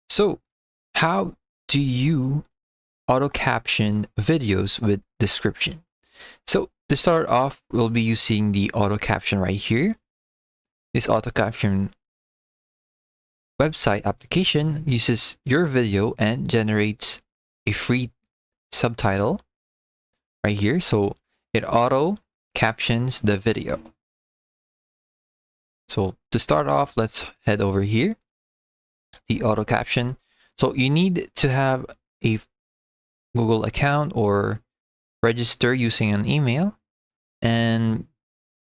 So, how do you auto caption videos with description? So, to start off, we'll be using the auto caption right here. This auto caption website application uses your video and generates a free subtitle right here. So, it auto captions the video. So, to start off, let's head over here, the auto caption. So, you need to have a Google account or register using an email. And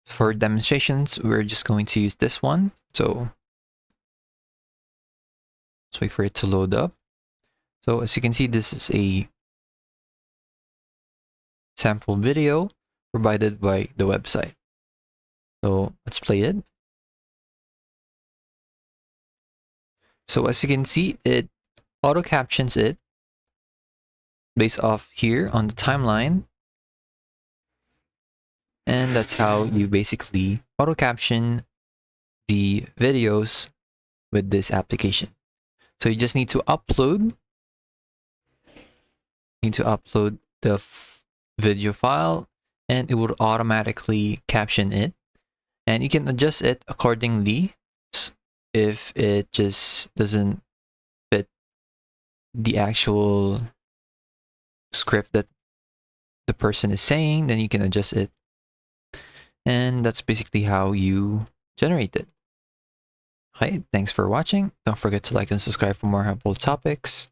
for demonstrations, we're just going to use this one. So let's wait for it to load up. So as you can see, this is a sample video provided by the website. So let's play it. So as you can see, it auto captions it based off here on the timeline. And that's how you basically auto caption the videos with this application. So you just need to upload the video file, and it will automatically caption it, and you can adjust it accordingly if it just doesn't fit the actual script that the person is saying. Then you can adjust it, and that's basically how you generate it. Okay, thanks for watching. Don't forget to like and subscribe for more helpful topics.